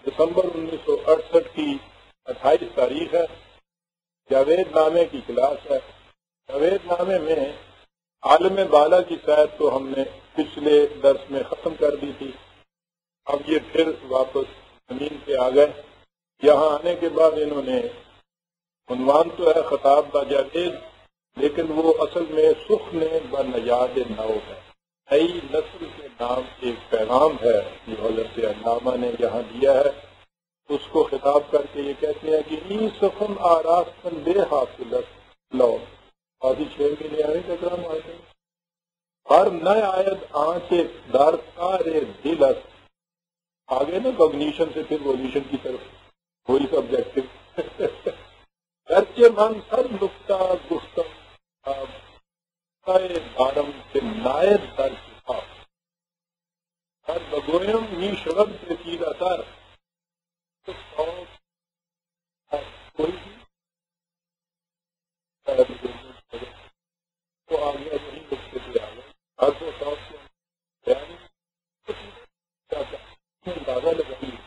دسمبر 1968 کی 28 تاریخ ہے. جاوید نامے کی کلاس ہے. جاوید نامے میں عالم بالا کی سیر تو ہم نے پچھلے درس میں ختم کر دی تھی. اب یہ پھر واپس زمین پہ آ گئے. یہاں آنے کے بعد انہوں نے عنوان تو ہے خطاب با جاوید، لیکن وہ اصل میں سخن و نژاد نو ہے. نئی نسل کے نام ایک پیغام ہے جو حضرت علامہ نے یہاں دیا ہے. اس کو خطاب کر کے یہ کہتے ہیں کہ ای سخن آراستن بے حاصل لو آدھی 6 مہینے آنے کا کرام آتے ہیں. ہر نئے آیت آنچ در کار دلت آگے نا کوگنیشن سے پھر ولیوشن کی طرف وہی سبجیکٹو گرچہ من سر نقطہ گفتم دارم سے نائب در کتاب ہر بگویم نی شرب سے چیز اثر کوئی تو آ گیا وہی نقطے پہ آ گیا. ہر کو صاف سے اندازہ لگائیے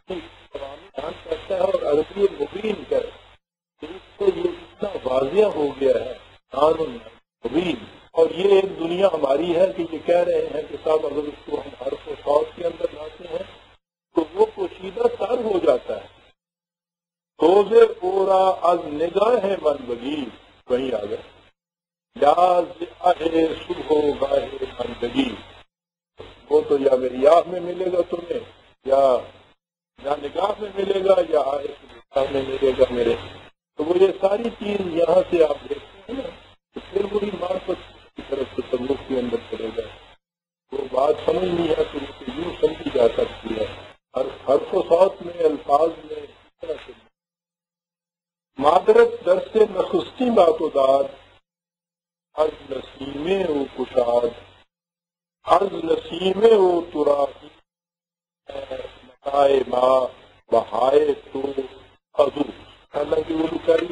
دھیان کرتا ہے اور عربی مبین کرے تو اس کو یہ اتنا واضح ہو گیا ہے قانون مبین. اور یہ ایک دنیا ہماری ہے کہ یہ کہہ رہے ہیں کہ صاحب اگر اس کو ہم حرف و صوت کے اندر لاتے ہیں تو وہ پوشیدہ تر ہو جاتا ہے. توزے پورا از نگاہ بندگی وہیں آ گئے یاز اہے صبح گاہ بندگی. وہ تو یا میری آنکھ میں ملے گا تمہیں یا نگاہ میں ملے گا یا آئے نگاہ میں ملے گا میرے. تو وہ یہ ساری چیز یہاں سے آپ دیکھتے ہیں نا تو پھر وہی معرفت کی طرف سے تعلق کے اندر چلے گا. وہ بات سمجھنی ہے تو اسے یوں سمجھی جا سکتی ہے. حرف و صوت میں الفاظ میں اس طرح سے معذرت درس نخستی بات و داد از نسیمے و کشاد از نسیمے و تراقی متائے ماں بہائے تو ازو. حالانکہ وہ بیچاری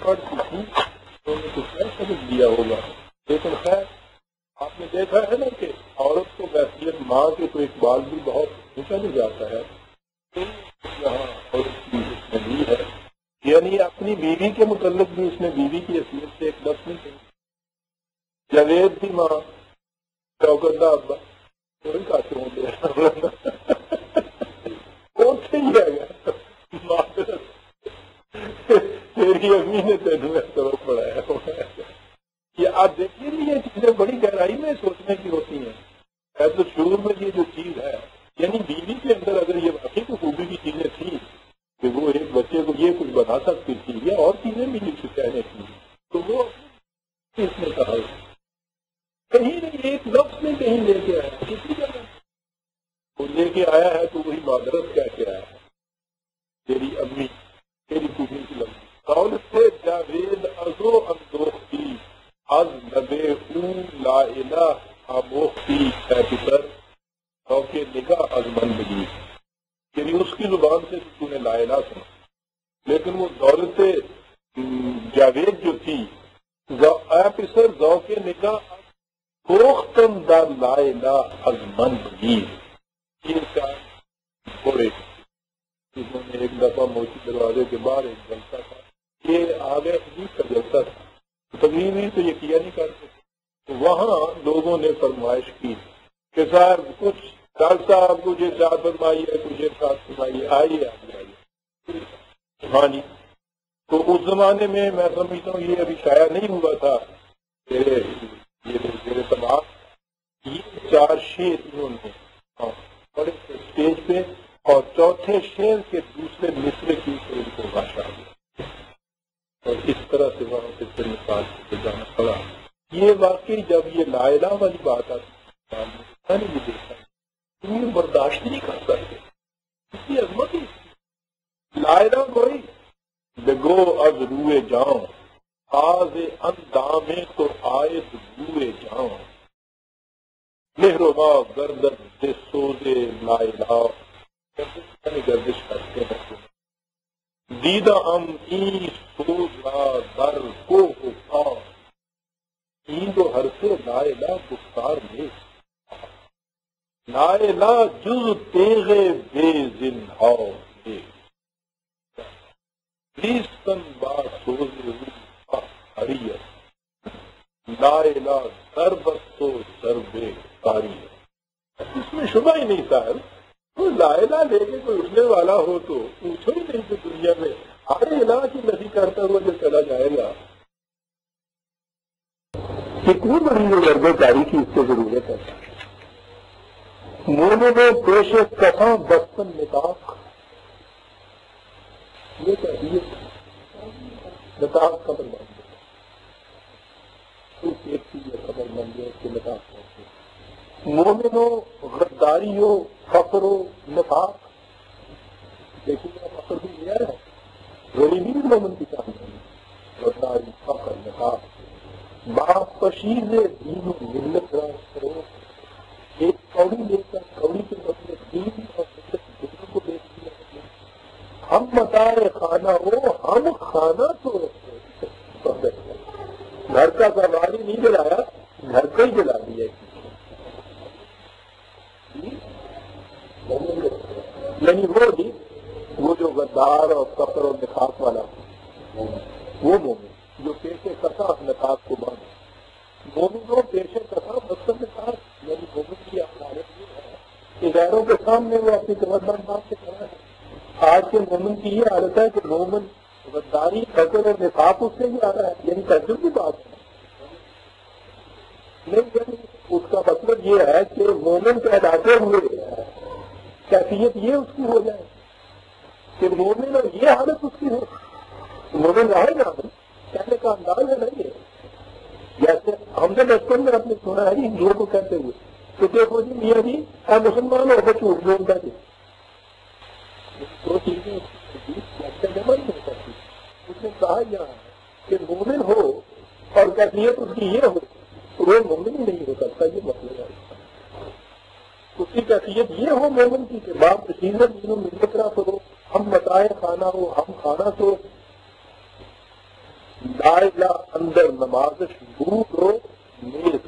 پڑھتی تھی تو انہیں کچھ نہیں سمجھ دیا ہوگا. لیکن خیر آپ نے دیکھا ہے نا کہ عورت کو بحثیت ماں کے تو اقبال بھی بہت نکل جاتا ہے. تو یہاں عورت کی اس میں بھی ہے یعنی اپنی بیوی کے متعلق بھی اس نے بیوی کی حیثیت سے ایک لفظ نہیں کہی. جاوید کی ماں چوکندہ ابا کوئی کاتے ہوں گے تیری امی نے تینوں سبق پڑھایا. یہ آپ دیکھیے یہ چیزیں بڑی گہرائی میں سوچنے کی ہوتی ہیں. تو شروع میں یہ جو چیز ہے یعنی بیوی کے اندر اگر یہ واقعی کو خوبی کی چیزیں تھیں کہ وہ ایک بچے کو یہ کچھ بنا سکتی تھی یا اور چیزیں بھی جس کہنے کی تو وہ اس نے کہا کہیں نہیں ایک لفظ میں کہیں لے کے آیا کسی جگہ وہ لے کے آیا ہے تو وہی معذرت کہہ کے آیا ہے. تیری امی تیری خوبی کی لفظ قول سے جاوید ازو اندوختی از نبے اون لا الہ آموختی اے پتر کے نگاہ از بندگی. یعنی اس کی زبان سے تو نے لا الہ سنا لیکن وہ دولت جاوید جو تھی اے پسر ذوق نگاہ پوختن در لا الہ از بندگی. یہ چار بڑے جنہوں نے ایک دفعہ موچی دروازے کے باہر ایک جلسہ تھا یہ آگے عجیب کا جلسہ تھا تقریر ہی تو یہ کیا نہیں کرتے. تو وہاں لوگوں نے فرمائش کی کہ صاحب کچھ ڈاکٹر صاحب کو یہ چار فرمائیے کچھ ایک ساتھ فرمائیے آئیے آئیے. ہاں جی. تو اس زمانے میں سمجھتا ہوں یہ ابھی شائع نہیں ہوا تھا یہ تمام یہ 4 شعر انہوں نے بڑے اسٹیج پہ اور چوتھے شعر کے دوسرے مصرے کی ان کو بھاشا دیا اور اس طرح سے وہاں سے پھر نکال کے جانا پڑا. یہ واقعی جب یہ لا الہ والی بات آتی نہیں بھی دیکھا تم برداشت نہیں کر سکتے اس کی عظمت ہی لا الہ کوئی بگو از روئے جاؤں آز اندامے تو آئے روئے جاؤں مہربا گردن سے سوزے لا الہ گردش کرتے ہیں دیدہ ام این سوز را در کو ہوتا این دو ہر سے نائلہ گفتار میں نائلہ جز تیغ بے زنہا میں ریستن با سوز روح حریت نائلہ ضربت و ضرب قاریت۔ اس میں شبہ ہی نہیں صاحب، تو لائلہ لے کے کوئی اٹھنے والا ہو تو پوچھو ہی نہیں کہ دنیا میں ہر الہ کی نفی کرتا ہوا جو چلا جائے گا، کتنی بڑی جو ضرب کاری کی اس سے ضرورت ہے۔ مومنوں پیش کفاں بستن نطاق، یہ چاہیے نطاق قبر بن گئے، ایک چیز قبر بن گئے اس کے نطاق پہنچے۔ مومنوں غداری ہو، فقر و نفاق، دیکھیے گا فقر بھی لیا ہے غریبی مومن کی کہانی، غداری فقر نفاق، باپ پشیز دین و ملت را کرو، ایک کوڑی لے کر کوڑی کے بدلے دین اور ملت دونوں کو دیکھ دیا۔ ہم متائے خانہ ہو، ہم خانہ تو گھر کا سواری نہیں جلایا، گھر کو ہی جلا دیا، یعنی وہ جو غدار اور فقر اور نفاق والا وہ مومن جو پیشے کسا نقاب کو باندھے، مومنوں پیشے کسا مقصد نقاب، یعنی مومن کی حالت یہ ہے کہ غیروں کے سامنے وہ اپنی قوت باندھ کے کھڑا ہے۔ آج کے مومن کی یہ حالت ہے کہ مومن غداری فقر اور نفاق اس سے بھی آ رہا ہے، یعنی تعجب کی بات ہے نہیں، اس کا مطلب یہ ہے کہ مومن کہلاتے ہوئے کیفیت یہ اس کی ہو جائے کہ مومن اور یہ حالت اس کی ہو، مومن رہے گا کہنے کا انداز ہے نہیں ہے۔ جیسے ہم نے بچپن میں اپنے سنا ہے ہندوؤں کو کہتے ہوئے تو دیکھو جی میاں جی اے مسلمان ہو تو جھوٹ بولتا جی، دو چیزیں جمع نہیں ہو سکتی۔ اس نے کہا یہاں کہ مومن ہو اور کیفیت اس کی یہ ہو، وہ مومن ہی نہیں ہو سکتا، یہ مطلب ہے۔ اس کی کیفیت یہ ہو مومن کی کہ باپ رسیزت جنہوں ملت رہا ہو، ہم متائے خانہ ہو، ہم کھانا تو لائلہ اندر نمازش دودھ ہو نیز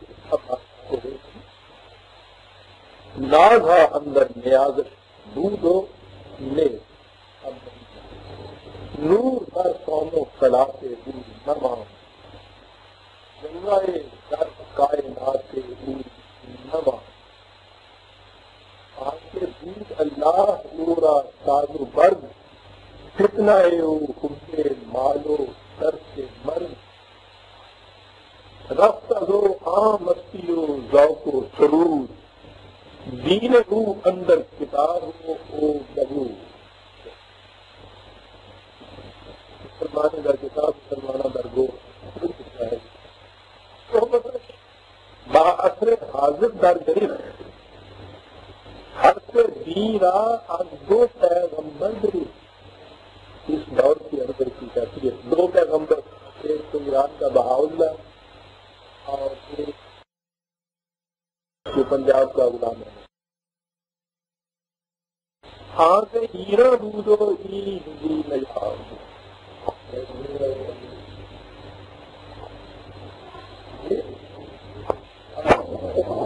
نازہ اندر نیازش دودھ ہو نیز نور در قوم و خلا سے دور نمام جنگائے در کائنات سے دور نمام آج کے دودھ اللہ نورا ساز و برگ فتنہ او خبے مالو سر سے مرگ رفت ازو عام مستی و ذوق و سرور دین روح اندر کتاب ہو او ببو مسلمان در کتاب مسلمانہ در گو با اثر حاضر در گرفت ہر سے دیرا از دو پیغمبر درست۔ اس دور کی اندر کی کہتی ہے دو پیغمبر، ایک تو ایران کا بہاؤاللہ اور ایک جو پنجاب کا غلام ہے۔ ہاں سے ہیرا بودو ای ہندی نجات،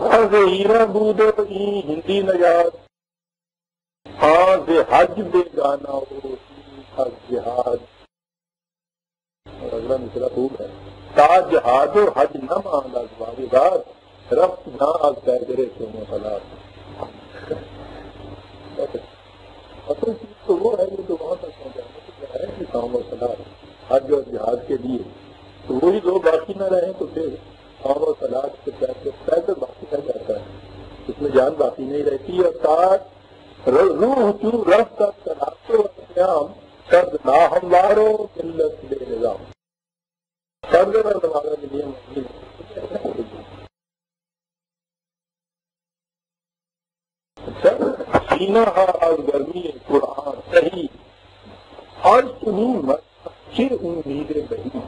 ہاں سے ہیرا بودو ای ہندی نجات، ہاں سے حج بے گانا ہو حج جہاد، اور اگلا مسئلہ خوب ہے تا جہاد و حج نہ مان ازواج داد رفت نہ از پیدرے سوم و سلاد۔ اصل چیز تو وہ ہے جو وہاں تک پہنچانا ہے کہ سوم و سلاد حج اور جہاد کے لیے، تو وہی دو باقی نہ رہیں تو پھر سوم و سلاد سے پیدل باقی رہ جاتا ہے، اس میں جان باقی نہیں رہتی۔ اور تاج روح تو رفت سلاد و قیام سرد نہ ہموارو ملت بے نظام، سرد نمازہ کے لیے سینہ آج گرمی قرآن صحیح آج تمہیں مچھے امیدیں بہی،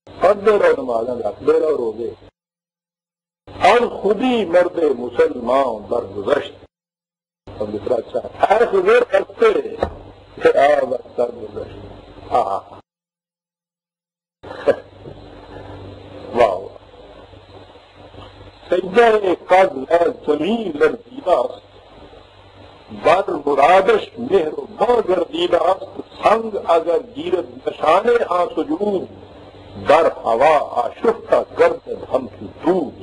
سرد نمازہ رکھتے رہو روزے اور خودی مرد مسلمان درگزشت۔ اور دوسرا اچھا ہے خزر کرتے ہاں واہ سجدہ قد ہے زمین لرزیدہ بر مرادش مہر و ماں گردیدہ سنگ اگر گیرد نشانے آ سجود در ہوا آشفتہ گرد ہم کی دود.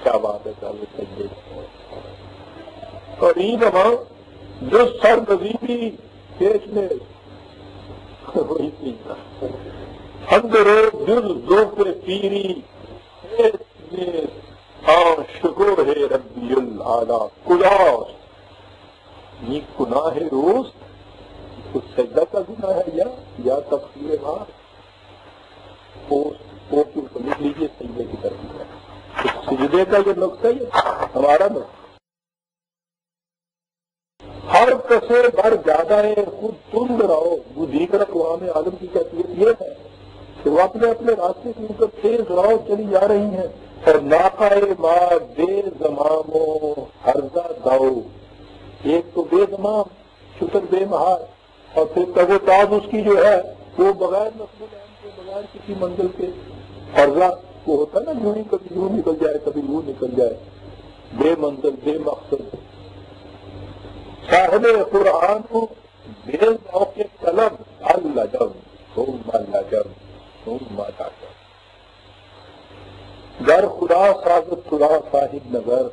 کیا بات ہے صاحب سجدے اور عید وہاں جو سر نظیبی پیش میں وہی چیز اندرو دل ذوق پیری شکر ہے ربی العالی کلاس یہ گناہ روز کچھ سجدہ کا گناہ ہے یا تفسیر بات لکھ لیجیے سجدے کی طرف ہے سجدے کا جو نقطہ ہے ہمارا نقطہ ہر کسے بر زیادہ ہے خود تند رہو وہ دیکھ رہا قوام عالم کی کیفیت یہ ہے کہ وہ اپنے اپنے راستے کے اوپر تیز راؤ چلی جا رہی ہیں اور ناقائے ماں بے زمامو ہرزہ داؤ ایک تو بے زمام شکر بے مہار اور پھر تگ و تاز اس کی جو ہے وہ بغیر نقل العین کے بغیر کسی منزل کے ہرزہ وہ ہوتا ہے نا یوں ہی کبھی یوں نکل جائے کبھی یوں نکل جائے بے منزل بے مقصد صاحب قرآن کو بے ذوق طلب اللجب ثم اللجب ثم اللجب گر خدا سازت خدا صاحب نگر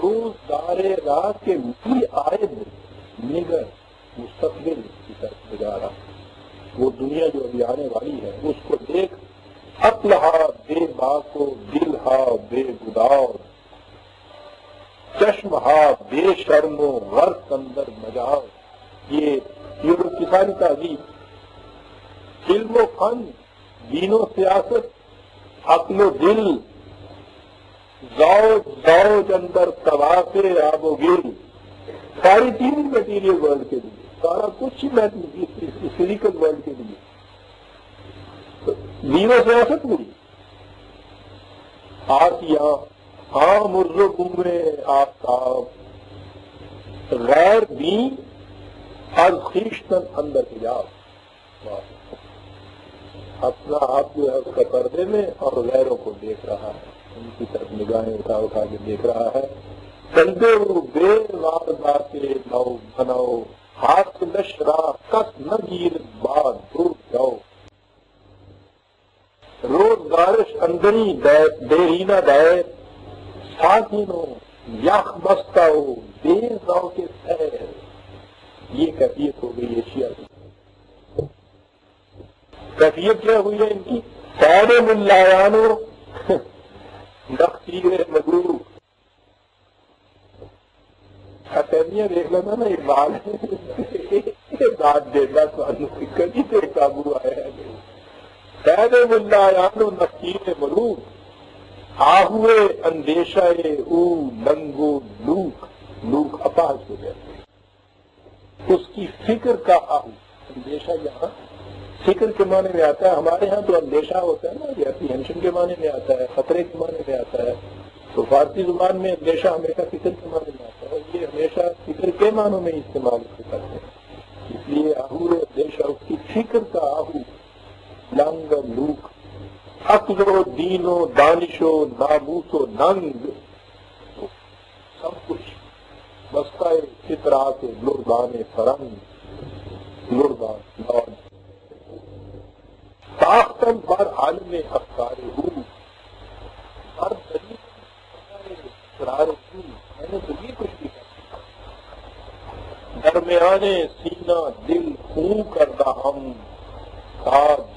روز دارے راہ کے بھی عائد نگر مستقبل کی طرف نگارا وہ دنیا جو ابھی آنے والی ہے اس کو دیکھ اطلحا بے باکو دل ہا بے گداؤ چشم ہا بے شرم و ورق اندر مجاؤ. یہ یورپ کی ساری تہذیب علم و فن دین و سیاست عقل و دل زوج اندر طواف آب و گل ساری تین میٹیریل ورلڈ کے لیے سارا کچھ ہی فزیکل ورلڈ کے لیے دین و سیاست ہوئی آسیاں ہاں مرز میں آفتاب غیر دین از خیشتن اندر حجاب اپنا آپ جو ہے اس کا پردے میں اور غیروں کو دیکھ رہا ہے ان کی طرف نگاہیں اٹھا اٹھا کے دیکھ رہا ہے کندے بے واردات نو بناؤ ہاتھ نشرا کس نگیر باد دور جاؤ روزگارش اندری دیرینہ دائر ساکینوں یخ بستہ ہو بے ذوق کے سیر. یہ کیفیت ہو گئی ایشیا کی. کیفیت کیا ہوئی ہے ان کی سارے ملایانو نقصیر مغرور حتمیہ دیکھ لینا نا ایک بات بات دینا کبھی سے قابو آیا ہے سارے ملایانو نقصیر مغرور آہوے اندیشہ او لنگو لوک اپاہج ہو جاتے اس کی فکر کا آہو. اندیشہ یہاں فکر کے معنی میں آتا ہے ہمارے ہاں تو اندیشہ ہوتا ہے نا یہ اپریہنشن کے معنی میں آتا ہے خطرے کے معنی میں آتا ہے تو فارسی زبان میں اندیشہ ہمیشہ فکر کے معنی میں آتا ہے یہ ہمیشہ فکر کے معنوں میں استعمال کرتے ہیں اس لیے آہو اندیشہ اس کی فکر کا آہو لنگ لوک عقل و دین و دانش و ناموس و ننگ سب کچھ بستہ فطرات لردان فرنگ لردان لان تاختم بر عالم افکار ہوں ہر طریق قرار ہوں میں نے تو یہ کچھ بھی درمیانے سینہ دل خون کردہ ہم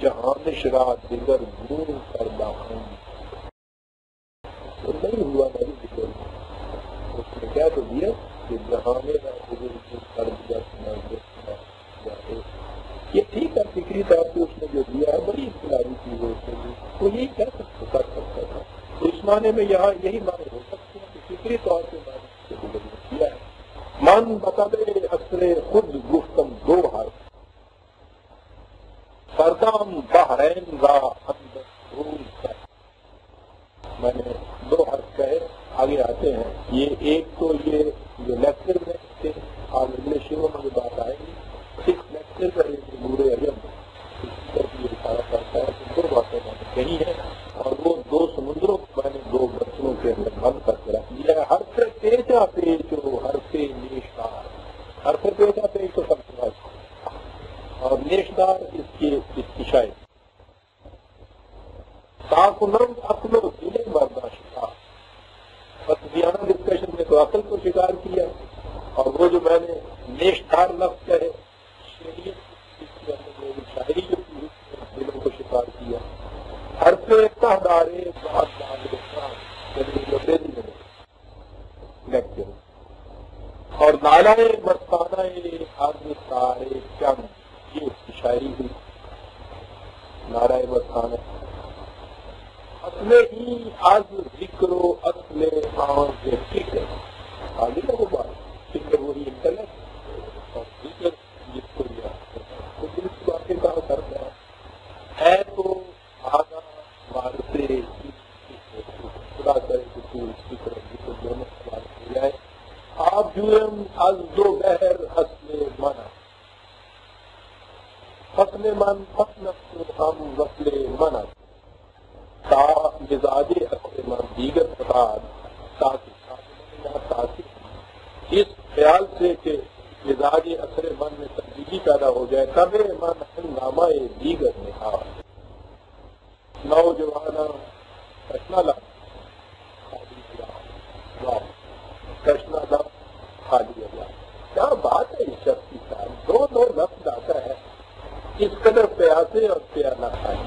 جہانش را دیگر گون کردہ ہوں. تو نہیں ہوا میری ذکر اس نے کیا تو دیا کہ جہانے را دیگر گون کر دیا یہ ٹھیک ہے فکری طور پہ اس نے جو دیا ہے بڑی انقلابی چیز ہے وہ یہی کر سکتا تھا تو اس معنی میں یہاں یہی معنی ہو سکتے ہیں کہ فکری طور پہ معنی سے کیا ہے. من بتا دے اثر خود گفتم دو حرف سردام بحرین را اندر روز ہے. میں نے دو حرف کہے آگے آتے ہیں یہ ایک تو یہ جو لیکچر میں تھے آج انگلش نیشدار اس کی شاعری تاکنم عقل و دل برداشت تھا. فتویانہ ڈسکشن میں تو عقل کو شکار کیا، اور وہ جو میں نے نیشدار لفظ کہے شاعری جو کی دلوں کو شکار کیا. ہر پہ تہدارے بات لیکچر اور نالائے مستانہ آدمی سارے چند، یہ اس کی شاعری ہوئی. نالائے مستانہ اصل ہی از ذکر و اصل آنکھ فکر، آگے نا وہ بات، فکر وہی انٹلیکٹ اور ذکر جس کو تو دل کی باتیں کہاں کرتا ہے تو آگا وارثے خدا کرے کہ تو فکر ذکر دونوں سوال ہو جائے. آپ جرم از دو بہر اصل من، فصل من فصل ہم وصل من تا مزاج اصل من دیگر فساد تاکہ اس خیال سے کہ مزاج اثر من میں تبدیلی پیدا ہو جائے تب من ہنگامہ دیگر نہاد. نوجوانہ کشنا لفظ کشنا لفظ خالی اللہ، کیا بات ہے اس شخص کی ساتھ دو لفظ آتا ہے، اس قدر پیاسے اور پیالہ خالی.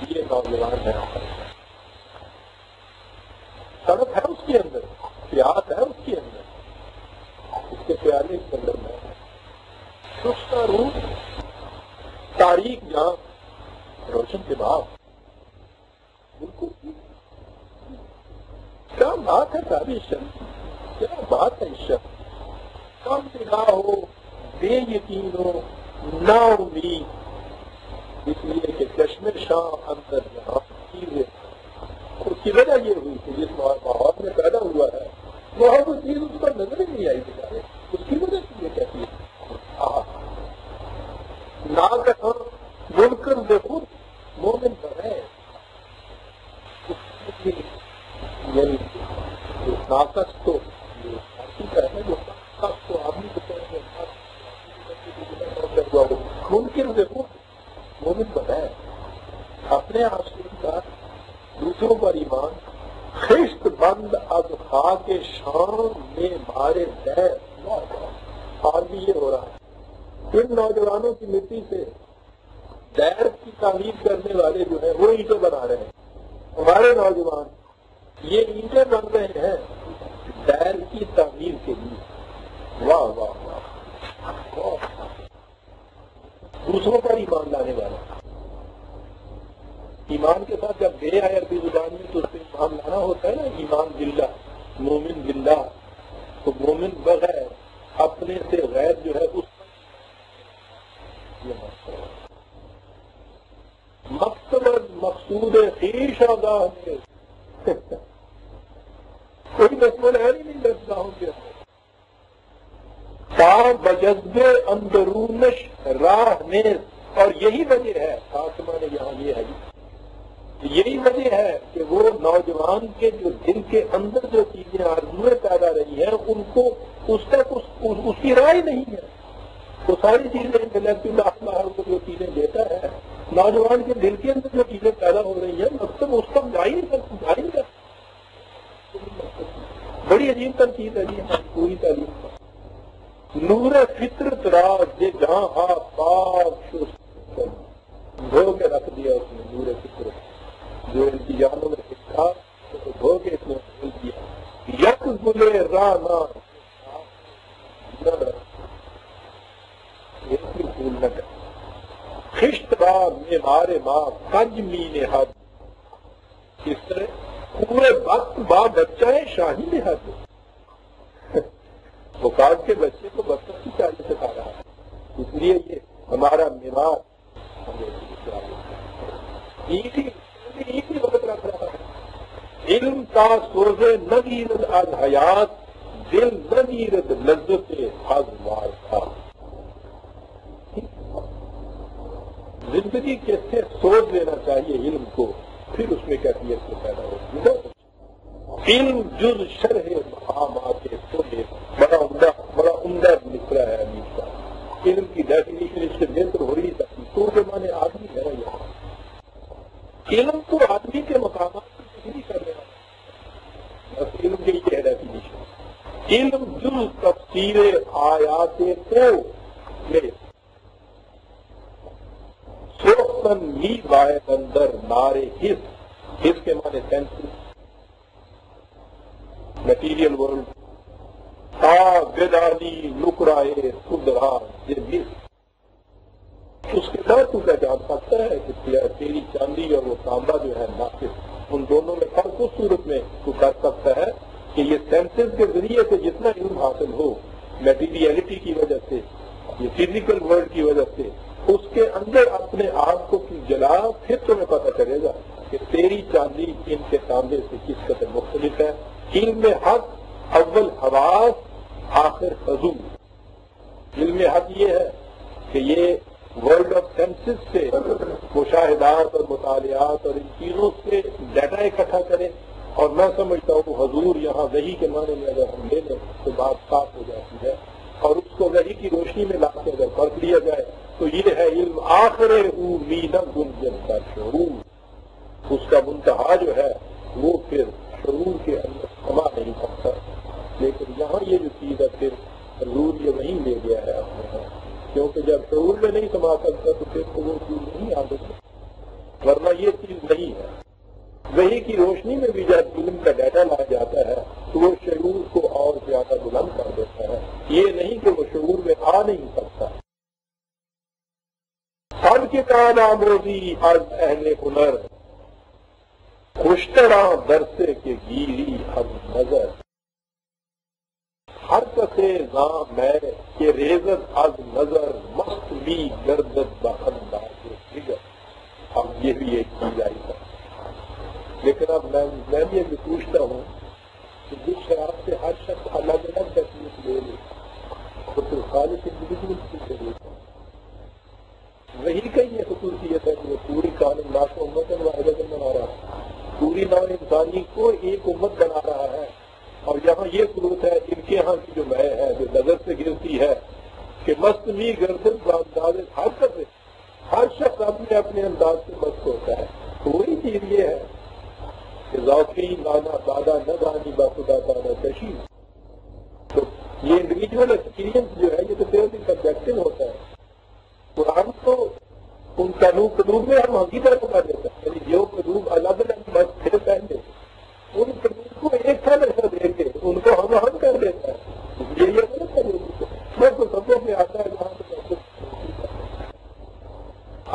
یہ نوجوان ہے، سڑک ہے اس کے اندر، پیاس ہے اس کے اندر، اس کے پیالے کے اندر میں سستا روح تاریخ جہاں روشن کے بعد بالکل. کیا بات ہے ساری شخص، کیا بات ہے اس شخص. کم نگاہ ہو، بے یقین ہو، نا امید، اس لیے کہ چشم شاہ اندر جہاں چیزیں اس کی وجہ یہ ہوئی کہ جس ماحول میں پیدا ہوا ہے وہ چیز اس پر نظر ہی نہیں آئی بیچارے، اس کی وجہ سے یہ کہتی ہے نہ کہاں منکر بے خود مومن بغیر، یعنی ناقص تو کا ہے جو ناقص تو آدمی کو ممکن بے خود مومن بغیر اپنے آپ سے کا دوسروں پر ایمان خشت بند اب خاک شام میں مارے دیر. آج بھی یہ ہو رہا ہے، ان نوجوانوں کی مٹی سے دیر کی تعمیر کرنے والے جو ہیں وہ اینٹیں بنا رہے ہیں. ہمارے نوجوان یہ اینٹیں بن رہے ہیں دیر کی تعمیر کے لیے. واہ واہ واہ، دوسروں پر ایمان لانے والا. ایمان کے ساتھ جب بے آئے عربی زبان میں تو اس پہ ایمان لانا ہوتا ہے نا، ایمان باللہ، مومن باللہ. تو مومن بغیر اپنے سے غیر جو ہے اس مقصد مقصود خویش آگاہ میں کوئی دشمن ہے نہیں دسگاہوں کے اندر. تا بجذب اندرونش راہ نیز، اور یہی وجہ ہے خاتمہ نے یہاں یہ ہے، یہی وجہ ہے کہ وہ نوجوان کے جو دل کے اندر جو چیزیں آرزویں پیدا رہی ہیں ان کو اس تک اس کی رائے نہیں ہے. وہ ساری چیزیں انٹلیکچوئل اخلاق کو جو چیزیں دیتا ہے نوجوان کے دل کے اندر جو چیزیں پیدا ہو رہی ہیں مقصد اس کا ظاہر کر. بڑی عجیب تر چیز ہے جی پوری تعلیم کا. نور فطرت راز یہ جہاں پاک دھو کے رکھ دیا اس نے. نور فطرت جو ان کی جانوں میں سکھا تو دھو کے اس نے بھول دیا. یک گلے رانا پھول نہ کر خشت بار میں مارے ماں کج می نے حد. اس طرح پورے وقت با بچہ ہے شاہی نے حد. بخار کے بچے کو بچوں کی چالی سکھا رہا ہے. اس لیے یہ ہمارا میوار ایک ہی وقت رکھ رہا ہے. علم کا سوزے نگیرد از حیات، دل نگیرد لذت از وار تھا. زندگی کے سے سوچ لینا چاہیے علم کو، پھر اس میں کیفیت سے پیدا ہوگی. علم جز شرح مقامات بڑا عمدہ نکلا ہے امیر کا. علم کی ڈیفینیشن اس سے بہتر ہو نہیں سکتی. تو کے معنی آدمی ہے یہاں. علم تو آدمی کے مقامات کو کچھ نہیں کرنے والا. بس علم کی یہ ہے ڈیفینیشن. علم جز تفسیر آیات کو لے سوختن می باعث اندر نارے حس کے معنی سینسز میٹیریل ورلڈ تا گدانی نکرائے خدرا جس اس کے ساتھ تو پہچان سکتا ہے کہ تیری چاندی اور وہ تانبا جو ہے ناقص ان دونوں میں فرق اس صورت میں تو کر سکتا ہے کہ یہ سینسز کے ذریعے سے جتنا علم حاصل ہو میٹیریلٹی کی وجہ سے یہ فزیکل ورلڈ کی وجہ سے اس کے اندر اپنے آپ کو جلا پھر تمہیں پتہ چلے گا کہ تیری چاندی ان کے تانبے سے کس قدر مختلف ہے. علم حق اول حواس آخر حضور. علم حق یہ ہے کہ یہ ورلڈ آف سینسز سے مشاہدات اور مطالعات اور ان چیزوں سے ڈیٹا اکٹھا کرے. اور میں سمجھتا ہوں حضور یہاں وحی کے معنی میں اگر ہم لے لیں تو بات صاف ہو جاتی ہے اور اس کو وحی کی روشنی میں لا کے اگر پرکھ لیا جائے تو یہ ہے علم آخر امید گنجن کا شعور. اس کا منتہا جو ہے وہ پھر شعور کے اندر سما نہیں سکتا. لیکن یہاں یہ جو چیز ہے پھر حضور یہ وہیں لے گیا ہے اپنے یہاں کیونکہ جب شعور میں نہیں سما سکتا تو پھر تو وہ چیز نہیں آ سکتی. ورنہ یہ چیز نہیں ہے. وحی کی روشنی میں بھی جب علم کا ڈیٹا لایا جاتا ہے تو وہ شعور کو اور زیادہ بلند کر دیتا ہے. یہ نہیں کہ وہ شعور میں آ نہیں سکتا. سب کے کان آموزی از اہل ہنر خوشترا درسے کے گیری اب نظر ہر کسے زاں میں کہ ریزت از نظر مست بھی گردت بانداز فگر. اب یہ بھی ایک چیز آئی ہے. لیکن اب میں بھی یہ پوچھتا ہوں کہ جس شراب سے ہر شخص الگ الگ تکلیف لے لے تو پھر خالص انڈیویجول کی ضرورت ہے. وہی کا یہ خصوصیت ہے کہ وہ پوری قانون لا کو امت واحدہ بنا رہا ہے. پوری نو انسانی کو ایک امت بنا رہا ہے. اور یہاں یہ صورت ہے ان کے یہاں کی جو میں ہے جو نظر سے گرتی ہے کہ مستمی گردن بانداز ہر شخص اپنے اپنے انداز سے مست ہوتا ہے. تو وہی چیز یہ ہے کہ ذوقی نانا دادا نہ دانی باخدا دانا کشی. تو یہ انڈیویجول ایکسپیرینس جو ہے یہ تو صرف سبجیکٹو ہوتا ہے. قرآن تو ان قلوب میں ہم حقیقت بتا دیتا ہے. یعنی جو قلوب الگ الگ بس پھر پہن دیتے ان قلوب کو ایک تھا ایسا دیکھ کے ان کو ہم کر دیتا ہے. اس لیے یہ غلط ہے. میں تو سبوں میں آتا ہے جہاں پہ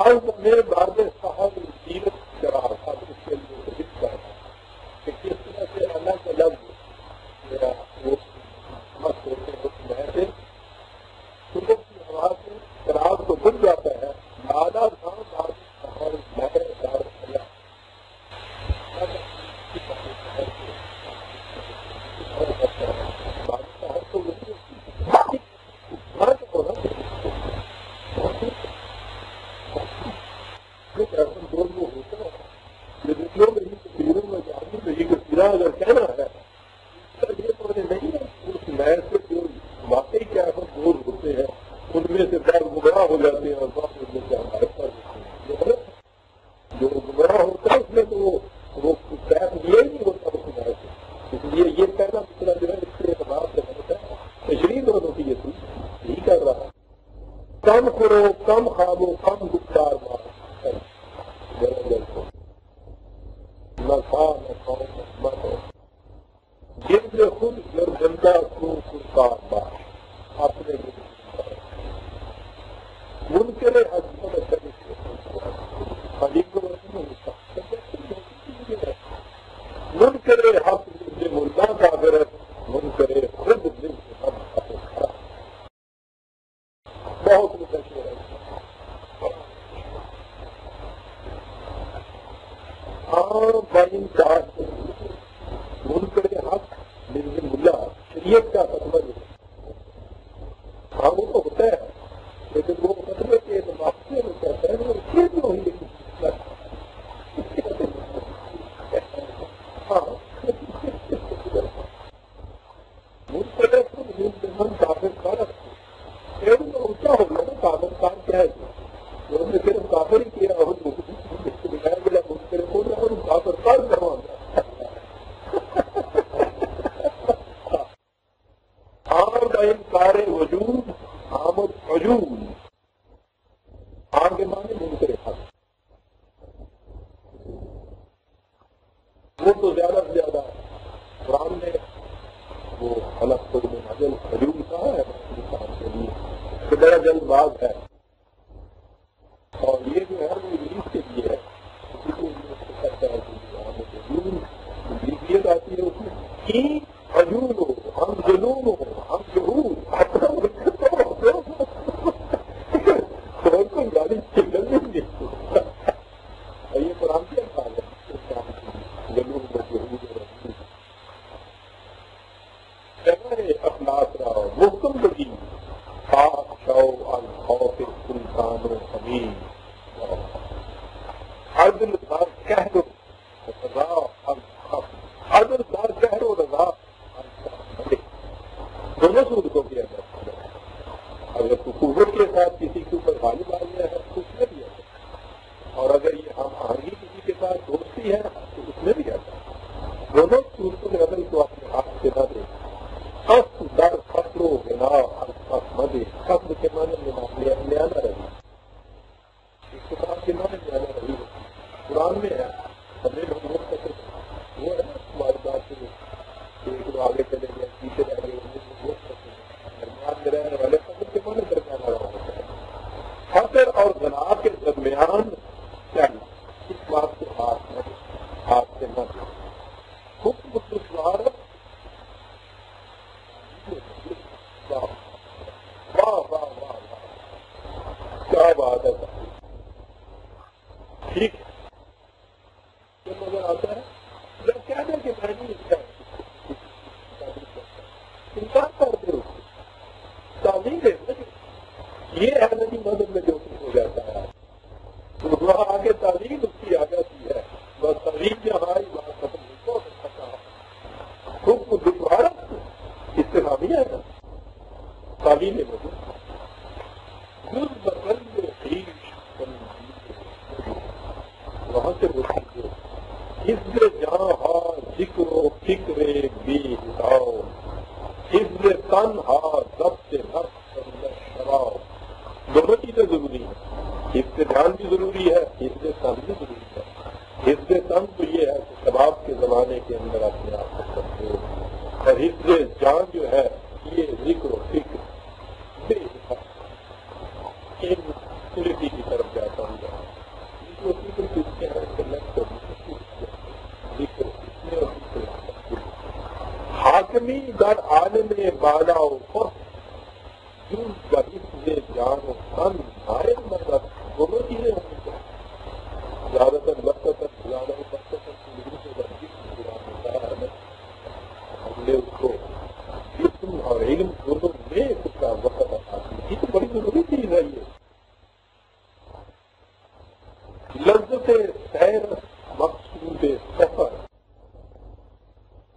آج میرے بعد صاحب سیرت کرا تھا اس کے لیے لکھتا ہے کہ کس طرح سے الگ الگ وہ مست ہوتے ہیں سے صبح کی ہوا سے شراب تو بن جاتا ہے. دادا صاحب اور میں اگر کہنا ہے یہ تو نہیں ہے. اس نئے سے جو واقعی کیا دور ہوتے ہیں ان میں سے بعض گمراہ ہو جاتے ہیں اور بعض ان میں سے ہمارے پاس جو گمراہ ہوتا ہے اس میں تو وہ پیس لیا ہی نہیں ہوتا اس نئے سے. اس لیے یہ پہلا مسئلہ جو ہے اس کے اعتبار سے بنتا ہے تشریح دونوں کی یہ چیز یہی کر رہا ہے. کم کرو کم خوابو کم گفتار مار نہ کھا نہ کھاؤ نہ کرو جن سے خود گرجنتا کو سرکار بات اپنے منکر حضرت منکر حق سے مردہ کا غرض منکر خود دل سے ہم بہت متشر ہے. ہاں بائن چار منکر حق لیکن ملا شریعت کا فتویٰ جو ہے ہاں وہ تو ہوتا ہے لیکن وہ فتوے کے معافی میں کہتا ہے وہ پھر بھی وہی ہاں منکر خود من کافر کا رکھ اونچا ہوگا کیا ہے انہوں نے صرف کافر ہی کیا اور بڑا کافر پر کروا آمد انکار وجود آمد وجود آگے مانے منکر حق وہ تو زیادہ سے زیادہ قرآن نے وہ الگ کو نجل وجود کہا ہے انسان کے لیے کہ بڑا جلد باز ہے اور یہ جو ہے وہ ابلیس کے لیے ہے اسی کو کرتا ہے ابلیسیت آتی ہے اس میں کی حجول ہو ہم جنون ہو ہم ظہور کوئی گاڑی سگنل نہیں دیکھتی اور یہ قرآن کے الفاظ ہے جنون کو ظہور اخلاص رہا محکم بگی پاک شو الخوف سلطان و امین عدل دار کہر رضا عدل دار کہر و رضا دونوں سود کو کیا جاتا ہے اگر قوت کے ساتھ کسی کے اوپر غالب آ گیا ہے تو اس میں بھی آتا ہے اور اگر یہ ہم آہنگی کسی کے ساتھ دوستی ہے تو اس میں بھی آتا ہے دونوں صورتوں میں عدل کو اپنے ہاتھ سے نہ دے خص در فصل و بنا مدے قصد کے معنی میں لیانا رہی اس کے ساتھ کے معنی لیانا رہی قرآن میں ہے ہمیں لوگ وہ ہے نا ہماری بات سے ایک لوگ آگے چلے گئے پیچھے رہ گئے درمیان میں رہنے والے فصل کے معنی درمیان رہا ہوتا ہے فصل اور بنا کے درمیان چاہیے اس بات کو ہاتھ سے نہ دے حکم دشوار واہ واہ واہ واہ کیا بات ہے ٹھیک ہے نظر آتا ہے جب کہتے ہیں کہ میں نہیں انسان کرتے ہو تعلیم ہے یہ ہے نہیں مدد میں جو کچھ ہو جاتا ہے تو وہاں آگے تعلیم اس کی آ جاتی ہے بس تعلیم میں ہماری بات ختم نہیں ہو سکتا خود کو دشوار اس سے نامی ہے نا تعلیم مدد وہاں سے حزب جہاں ہا ذکر و فکر بے حساؤ حزب تن ہا ضبط نفس شراؤ دونوں چیزیں ضروری ہیں حزب دھیان بھی ضروری ہے حزب تن بھی ضروری ہے حزب تن تو یہ ہے کہ شباب کے زمانے کے اندر اپنے آپ کو کرتے ہو اور حزب جان جو ہے یہ ذکر و فکر بے حساب کی طرف جاتا ہوں حاکمی در عالم بالا و جن کا حزب جان و تن نائب مدد دونوں چیزیں ہونی چاہیے زیادہ تر برکت زیادہ برکت ہم نے اس کو جسم اور علم دونوں میں اس کا وقت یہ تو بڑی ضروری چیز ہے یہ لذت سیر مقصود سفر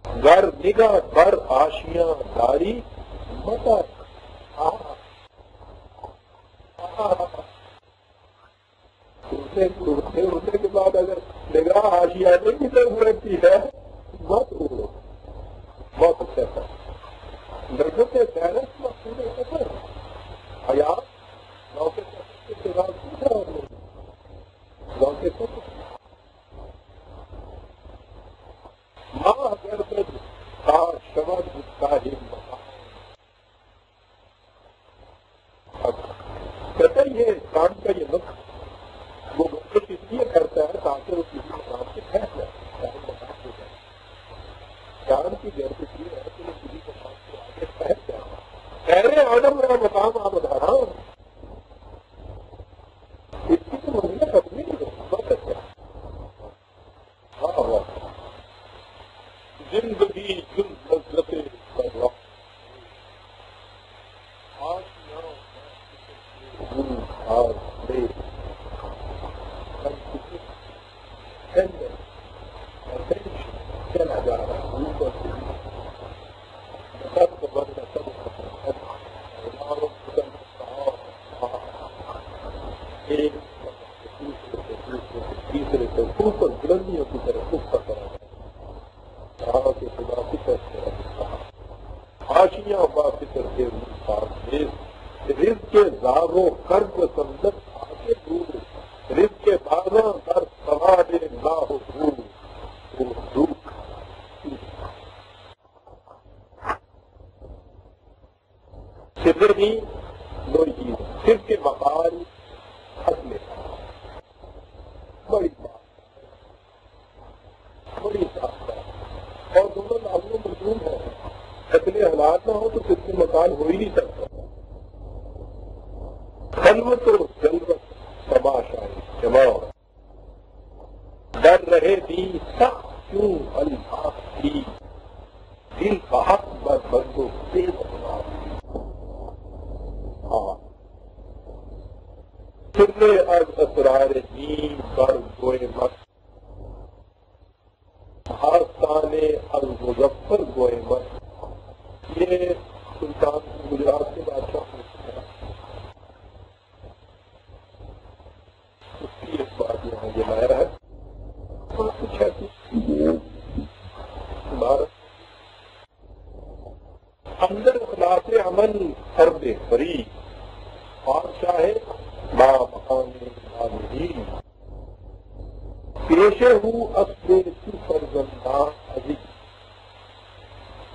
گر نگاہ بر آشیاں داری متا اٹھنے کے بعد اگر نگاہ آشیانے کی طرف رہتی ہے مت اڑو بہت اچھا تھا لذت سیرت مقصود سفر حیات گاؤں کے سفر کے سوا پوچھا اور نہیں گاؤں کے سفر ماں اگر بد کا شبد کا ہی کہتا یہ کام کا یہ نقص وہ گفتگو اس لیے کرتا ہے تاکہ وہ کسی مقام سے پھینک جائے چاہے مقام ہو جائے جان کی گرفت یہ ہے کہ وہ کسی مقام سے آگے پھینک جائے خیر آدم میرا مقام آپ بتا رہا ہوں اس کی تو مزید اپنی نہیں ہوتی بہت اچھا ہاں ہاں زندگی جن لذت کر وقت آج ایک تیسرے سے اوپر بلندیوں کی طرف اٹھتا کرا کہا کہ خدا فکر سے رکھا حاشیاں با فکر کے رزق کے زاغ و کرب سمجھ آگے دور رزق کے بازاں در سواد نہ ہو دور صرف ہی دو چیز صرف کے مقال حق میں بڑی بات بڑی صاف اور دونوں معلوم مجروم ہے اتنے حالات نہ ہو تو صرف کے مکان ہو ہی نہیں سکتا خلوت و جلوت تماشائی جماع ڈر رہے دی سخت کیوں الفاظ کی دل کا حق بر بندو تیز سر از اسرار دین پر گوئے مت آستان المظفر گوئے مت یہ سلطان گجرات کے بادشاہ اس کی ایک بات یہاں یہ لایا ہے کچھ ہے بھارت اندر اخلاص عمل فرد فری بادشاہ با مقام عالمین پیشے ہوں اصل تو فرزندان عزیز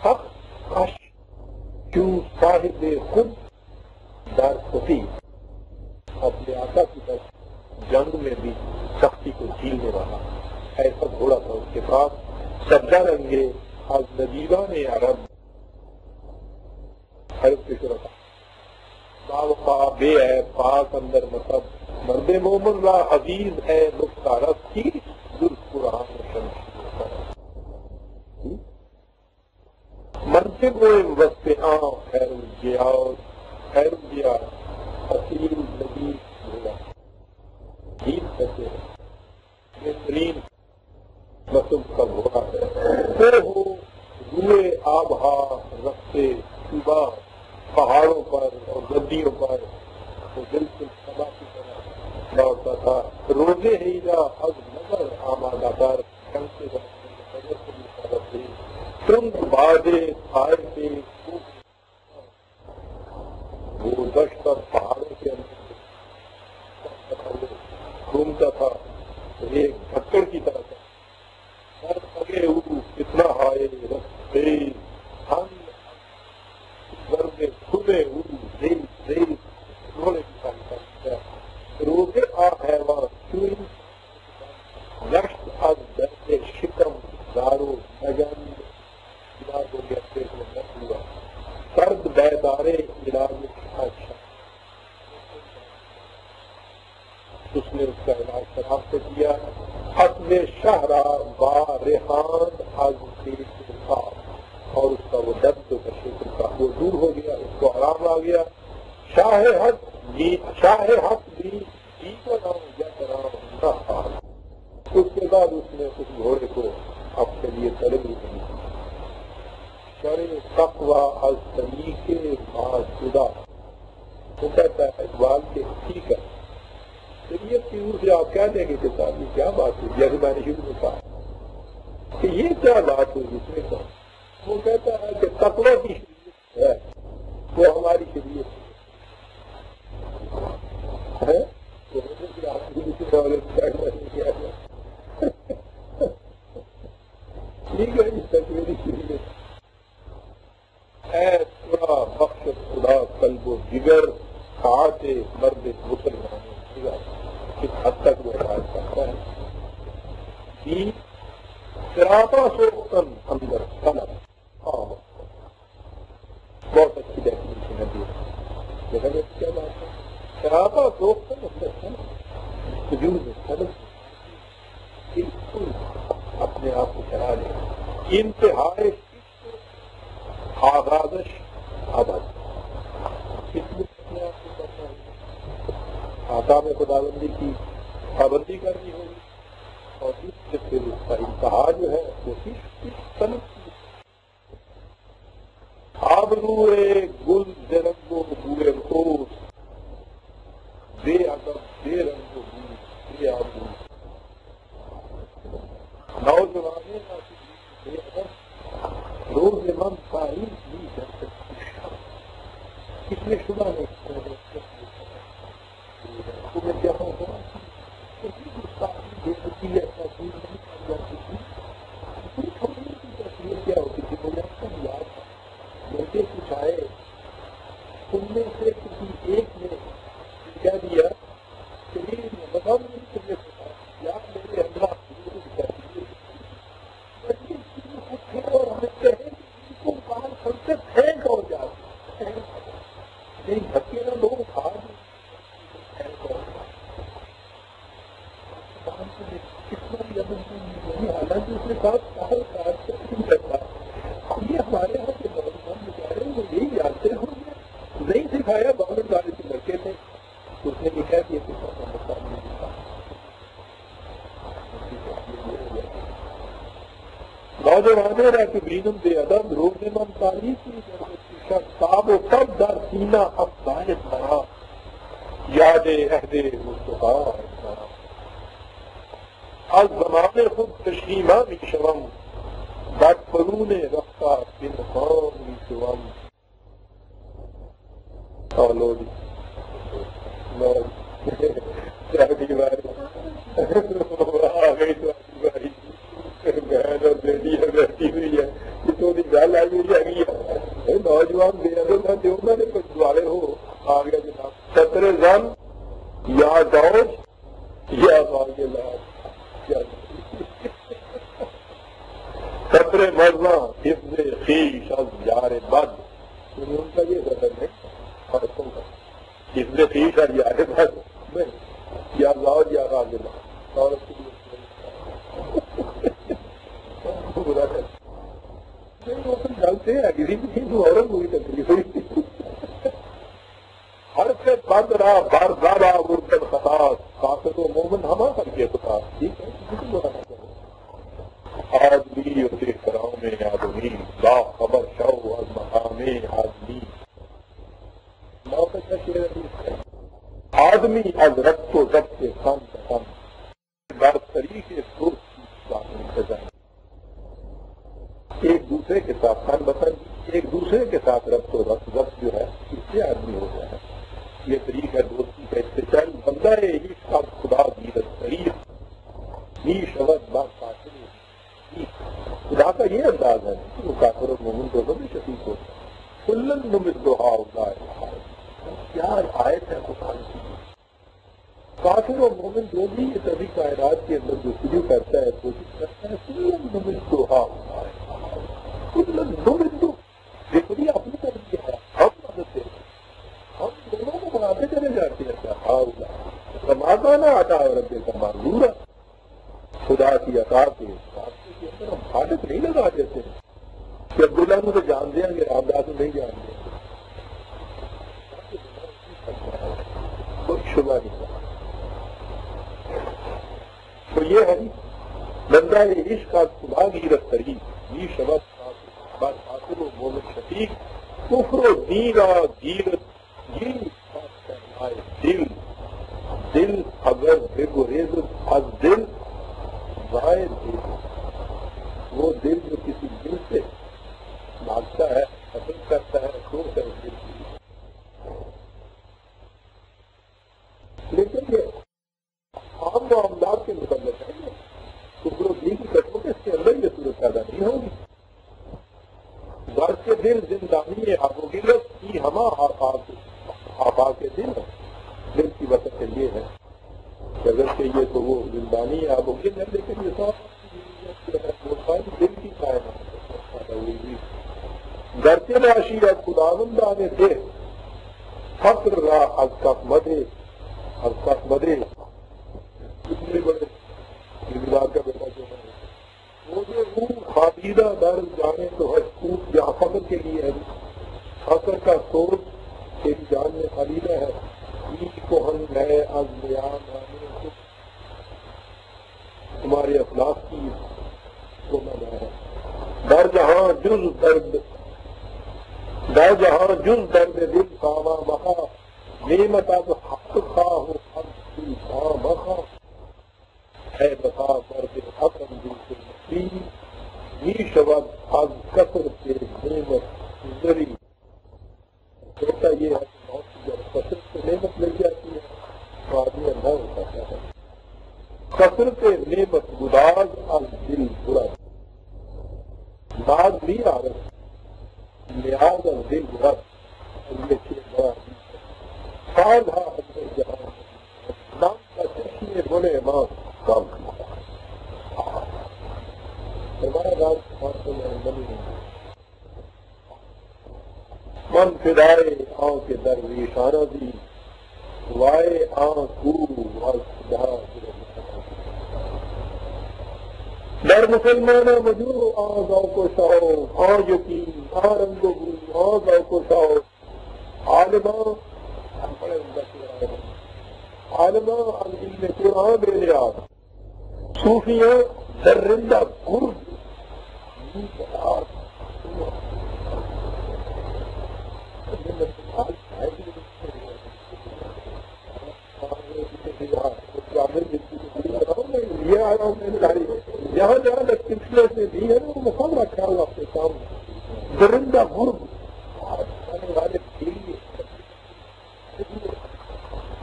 حق کش کیوں صاحب خود در ستی اپنے آقا کی طرف جنگ میں بھی سختی کو جھیلنے والا ایسا گھوڑا تھا اس کے پاس سجا رنگے از نجیبان عرب حرف کی صورت باوقا بے ہے پاک اندر مطلب مرد مومن را عزیز ہے نقطہ رس کی درست قرآن منصب وسط عام خیر الجیا حسین نبی بھولا جیت سکے بہترین نسل کا گھوڑا ہے ہو روئے آبہا رفتے صبح پہاڑوں پر اور گدیوں پر وہ بالکل سبا کی طرح لوٹتا تھا روزے ہیرا از نظر آمادہ کر ترنت بادے کھائے کے وہ دشت پر پہاڑوں کے اندر گھومتا تھا ایک ڈھکڑ کی طرح تھا سر پگے کتنا ہائے رستے ہم کھلے گھوڑے کی طرح روزے آ حیوان چوئی نشت از درد شکم دارو نگن علاج ہو گیا پیٹ میں نہ ہوا سرد بیدارے علاج اچھا اس نے اس کا علاج شراب سے کیا حسب شہرا با ریحان از اور اس کا وہ درد جو شکر کا وہ دور ہو گیا اس کو آرام آ گیا شاہ حق بھی جی کا نام یا کرام نہ اس کے بعد اس نے اس گھوڑے کو اپنے لیے طلب ہی نہیں شرع تقوی از طریقے معشودہ وہ کہتا ہے اقبال کے ٹھیک ہے شریعت کی روح سے آپ کہہ دیں گے کہ صاحب یہ کیا بات ہوئی جیسے میں نے شروع میں کہا کہ یہ کیا بات ہوئی جس میں کہا وہ کہتا ہے کہ تقوی کی شریعت ہے وہ ہماری شریعت ہے ٹھیک ہے اس تقوی شریعت اے تھوڑا بخش خدا قلب و جگر کھاتے مرد مسلمان کس حد تک وہ علاج کرتا ہے شراپا سوختن اندر صنعت بہت اچھی ڈیفینیشن ہے دیکھا جائے کیا بات ہے شراپا سوختن اندر صنعت سجود صنعت بالکل اپنے آپ کو چلا لے انتہائی آغازش آباد کس میں اپنے آپ کو کرنا ہے آتا میں خداوندی کی پابندی کرنی ہوگی اور اس سے پھر اس کا انتہا جو ہے وہ کس صنعت کی آبروئے گل زرنگ و بوئے خوش بے ادب بے رنگ و بو بے آبرو نوجوانے بے ادب روز من تاریخ نہیں کر سکتی اس میں شبہ نہیں تمہیں جہاں ہوا بے حقی ایسا چیز نہیں کر جاتی تھی چھوٹی کی تصویر کیا ہوتی تھی مجھے سب یاد تھا لڑکے کچھ آئے ان میں سے کسی ایک نے کیا دیا شریر میں بتاؤ نہیں تجھے یا میرے اللہ اور ہمیں کہیں ان کو کام کرتے پھینک اور جاتے نہیں دھکے نہ لوگ کھا حالانکہ اس کے ساتھ نہیں کرتا یہ ہمارے یہاں کے نوجوان بیچارے وہ یہی جانتے ہوں گے نہیں سکھایا گورنمنٹ والے کے لڑکے تھے اس نے لکھا کہ یہ نوجوانوں رہتے بیگم بے ادب روز من تاریخ تاب و تب در سینہ افزائش بنا یاد عہد مصطفیٰ از زمانے خود تشریمہ می شوم بد فرون رفتہ کے مقام می شوم آلودی چاہتی باری آ گئی تو باری بہن اور بیٹی ہے بیٹھی ہوئی ہے یہ تو گل آئی ہوئی ہے نوجوان بے ادب ہے جو انہوں نے کچھ دوارے ہو آ گیا جناب سطر زن یا دوج یا باغ لاج سطر مرنا حفظ خیش از یار بد ان کا یہ سطر ہے فرقوں کا حفظ خیش اور یار بد یا لاج یا باغ لاج اور ڈالتے ہیں کسی بھی چیز عورت ہوئی تکلیف ہوئی ہر سے بند رہا بار زیادہ مرتب خطاط کافر و مومن ہما کر کے خطاط ٹھیک ہے کسی کو بنا کرو آدمی اور احترام میں آدمی لا خبر شو از مقام آدمی آدمی از رقص و ضبط سے کم سے کم برتری کے دوست کی بات نہیں سجائیں ایک دوسرے کے ساتھ خان بطن ایک دوسرے کے ساتھ ربط و ضبط جو ہے اس سے آدمی ہو گیا ہے یہ طریق ہے دوستی کا استعمال بندہ ہے عشق کا خدا دیرت طریق ہی شبد بات قاتل خدا کا یہ انداز ہے کہ وہ کافر و مومن دونوں میں شفیق ہوتا ہے کلن نمدہا اللہ کیا آیت ہے قرآن کی کافر و مومن جو بھی یہ سبھی کائنات کے اندر جستجو کرتا ہے کوشش کرتا ہے کلن نمدہا کلن نمدہ دیکھو یہ اپنی طرف کیا ہے ہم مدد دیتے ہم دونوں کو بناتے چلے جاتے ہیں سماغانہ عطا اور رب کا معذور خدا کی عطا کے راستے کے اندر ہم فاٹک نہیں لگا دیتے کہ عبداللہ کو تو جان دیں گے رامداس کو نہیں جان دیں کوئی شبہ نہیں کرتا تو یہ ہے بندہ عشق کا خدا کی رفتری یہ شبد بات حاصل و مومن شفیق کفر و دیرا دیرت یہ دل دل اگر بے گریز از دل ضائع دل وہ دل جو کسی دل سے بھاگتا ہے پسند کرتا ہے سوچ ہے اس دل کی لیکن یہ عام معاملات کے متعلق ہے کفر و دین کی کٹوٹس کے اندر یہ صورت پیدا نہیں ہوگی در کے دل زندانی آب و گلت کی ہما آبا کے دل کی وجہ سے یہ ہے کہ اگر کہ یہ تو وہ زندانی آب و گل ہے لیکن یہ صاحب دل کی کائنات در کے راشی اور خداوندہ نے دے فقر را از کف مدے کتنے بڑے زمیندار کا بیٹا جو ہے وہ جو روح خابیدہ در جانے تو ہے خوب یہاں فخر کے لیے ہے فخر کا سوچ ایک جان میں خریدا ہے کو ہم ہے از بیان تمہارے اخلاق کی سونا ہے در جہاں جز درد دل کاما مہا نعمت از حق خواہ کرتا ہے کثرت نعمت گداز از دل برا ناز بھی عارف نیاز از دل برا یہ چیز بڑا سادھا اندر جہاں نام کا چشمے بولے امام کام ہمارا راج میں بنی من فدائے آن کے درویشانہ دی وائے آن کو در مسلمانہ مجور آن گاؤں کو شاؤ آن یقین آن رنگ و بو آن گاؤں کو شاؤ عالماں عالماں علم قرآن بے نیاز صوفیاں درندہ گرد یہ آیا ہوں میں نے جہاں جہاں تک سلسلے سے دی ہے وہ مسئلہ خیال آپ کے سامنے درندہ گرد آنے والے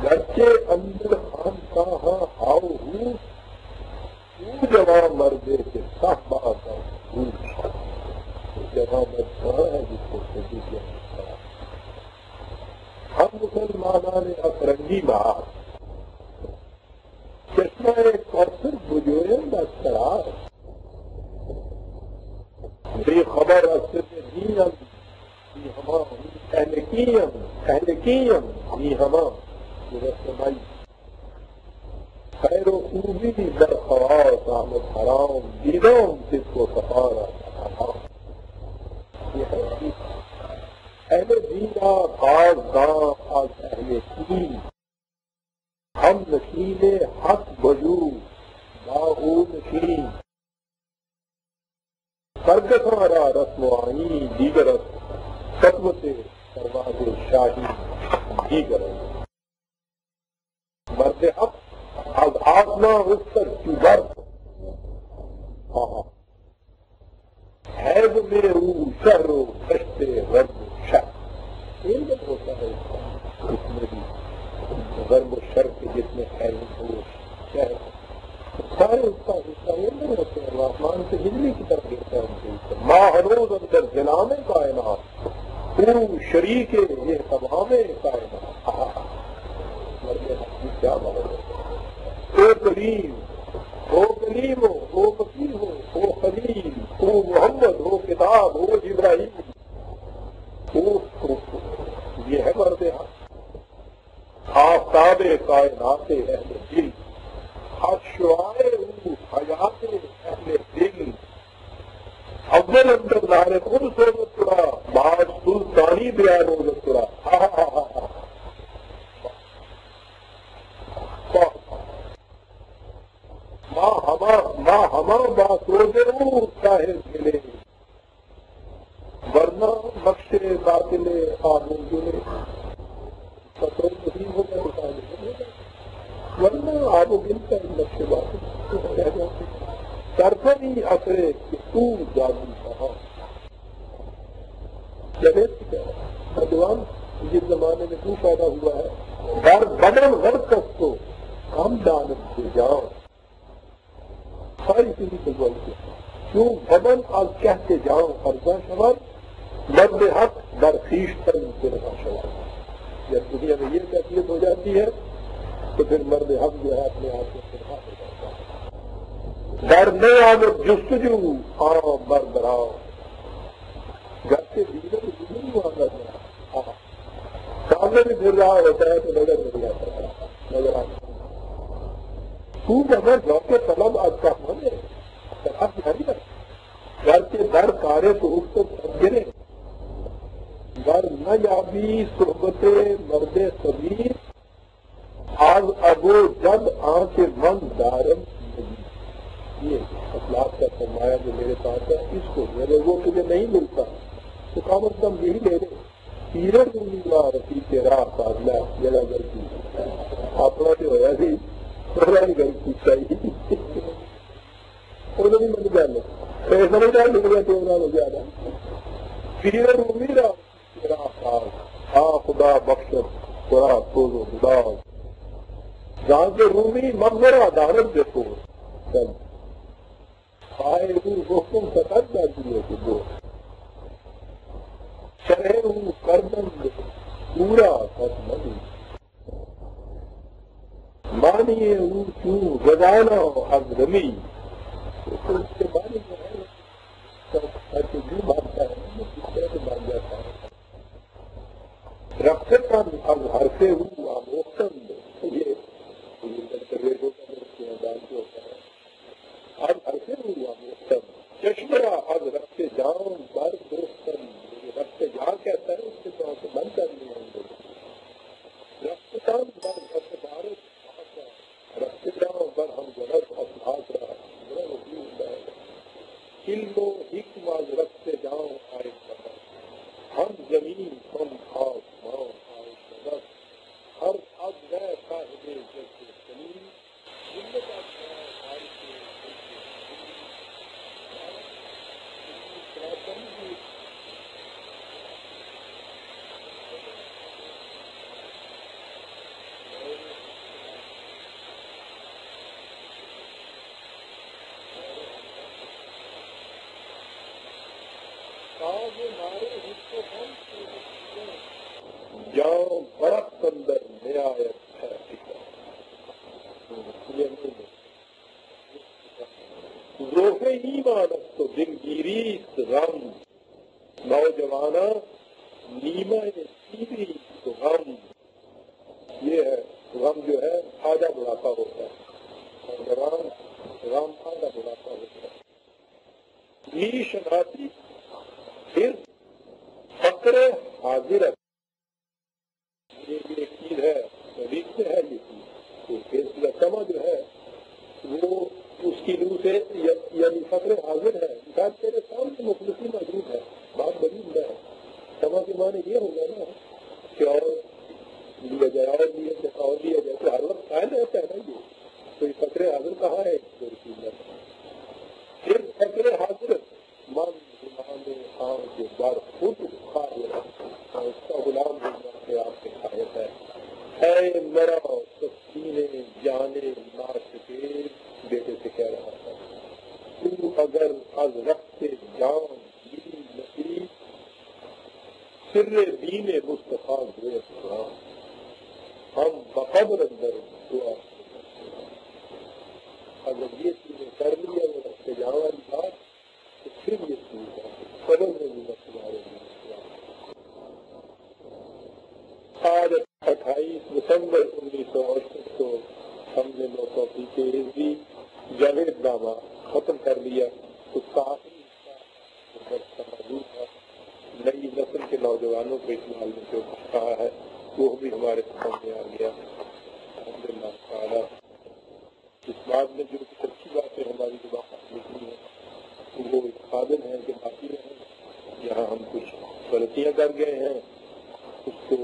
گھر کے اندر خان کہاں آؤ ہوں جوان مردے کے سخت بات ہوں جوان مرد کہاں ہے جس کو سبھی کیا ہم مسلمانان افرنگی بات چشمہ کوثر بجوئن اسرار بے خبر اثر دینم بی ہما اہلکیم بی ہما رسمائی خیر و خوبی در خواص احمد حرام دیدم جس کو سفارا یہ ہے اہل دینا باز داں از اہل دین ہم نشین حق بجو باہو نشین سرگسارا رسم و آئین دیگر خدمت پرواز شاہی دیگر مرد حق از آسما اس پر کی برف حیض میں رو شہر و کشت غرب و شر یہ ہوتا ہے اس میں بھی غرب و شر کے جس میں حیض ہو شہر سارے اس کا حصہ یہ نہیں ہوتے ہیں آسمان سے بجلی کی طرف گرتا ہے ان کے اوپر ماں ہنوز اندر ظلام کائنات تو شریک یہ تمام کائنات مرد حق کی کیا بات ہے او کریم ہو کلیم ہو وکیل ہو خلیل ہو محمد ہو کتاب ہو ابراہیم یہ ہے مرد حق آفتاب کائنات اہل دل اشعائے حیات اہل دل اول اندر نار خود صحبت کرا بعض سلطانی بیان ہو کرا ماں ہما بات رو چاہے ملے ورنہ نقش باطل آدمی گلے سطر نہیں ہوگا ورنہ آب و گل کا نقش باطل طرفہ نہیں اثرے کہ تو جادو کہاں جوان جس زمانے میں تو پیدا ہوا ہے در بدن غرق کس کو ہم دانت سے جاؤ ساری چیزیں بلوال کی کیوں بدن آج کہتے جاؤ فرضا شمار مرد حق در خیش پر مقررہ شمار جب دنیا میں یہ کیفیت ہو جاتی ہے تو پھر مرد حق جو ہے اپنے آپ کو فرحا ہو جاتا ہے در نئے آمد جستجو ہاں مرد راؤ گھر کے دیگر نہیں ہوا کرنا سامنے بھی پھر رہا ہوتا ہے تو نظر نہیں آتا ہے نظر آتا تو اگر ذوق طلب آج کا من ہے طرف نہیں گھر کے در کارے تو اس کو سب گرے گر نہ یابی صحبت مرد صغیر آج ابو جد آنکھ من دارم یہ اخلاق کا سرمایہ جو میرے پاس ہے اس کو میرے وہ تجھے نہیں ملتا تو کم از کم یہی لے لے پیرن امیدوار رفیع کے راہ فاضلہ جگہ گھر کی اپنا جو ہے ابھی گھر کی چاہیے نہیں مل جانا ایسا نہیں ڈال نکل گیا تو ہو جانا پیرن امید تیرا خاص ہاں خدا بخشت خدا سوز و خدا جہاں کے رومی مغرا دارت دیکھو سب آئے حکم سطح جاتی ہے کہ دو شرح کردن پورا کرنا مانیے کیوں گزانا اب رمی اس کے بعد جو ہے ایسے بھی باندھتا ہے کس طرح سے باندھ جاتا ہے رقص اب ہر سے ہوں اب وقتاً یہ ریڈیو کا ڈانس ہوتا ہے اب ہر سے ہوں اب وقتاً چشمرا اب رقص جاؤں بر دوستن رقص جا کہتا ہے اس کے طرح سے بند کر لیا ہم لوگ رقصان بر رقص بارت رقص جاؤں بر ہم غلط اصلاح رہا بڑا وکیل ہوتا ہے علم و حکم از رقص جاؤں آئے خبر ہم زمین ہم خاک ماں آئے خبر ہر اب گئے صاحب جیسے زمین جنت اب گئے آئے جاؤ برق اندر نہایت ہے روح ایمانت تو دلگیریست غم نوجوانہ نیمہ سیدھی تو غم یہ ہے غم جو ہے آدھا بڑھاپا ہوتا ہے نوجوان غم آدھا بڑھاپا ہوتا ہے نیش ناتی پھر فقر حاضر یہ چیز ہے رشتے ہے یہ چیز تو سما جو ہے وہ اس کی روح سے یعنی فقر حاضر ہے مثال تیرے سامنے مخلصی موجود ہے بات بڑی عمدہ ہے سما کے معنی یہ ہوگا نا کہ اور لیا جائے اور لیا جائے اور لیا جائے تو ہر وقت قائم رہتا ہے نا یہ تو یہ فقر حاضر کہاں ہے پھر فقر حاضر من خان کے بار خود اس کا غلام بننا کے آپ کے خواہش ہے اے میرا سکینے جانے ناشکے بیٹے سے کہہ رہا تھا تو اگر از رقص جان دین نصیب سر دین مصطفیٰ ہوئے ہم بقبر اندر دعا اگر یہ چیزیں کر لی اور رقص جان والی بات تو پھر یہ چیز ہے قبر میں بھی تمہارے آج 28 دسمبر 1968 کو ہم نے موسیقی کے عزوی جاوید نامہ ختم کر لیا اس کا آخری حصہ موجود تھا نئی نسل کے نوجوانوں کو استعمال میں جو کہا ہے وہ بھی ہمارے سامنے آ گیا الحمدللہ تعالیٰ اس بات میں جو کچھ اچھی باتیں ہماری زبان لکھی ہیں وہ ایک قابل ہیں کہ باقی رہیں یہاں ہم کچھ غلطیاں کر گئے ہیں اس کو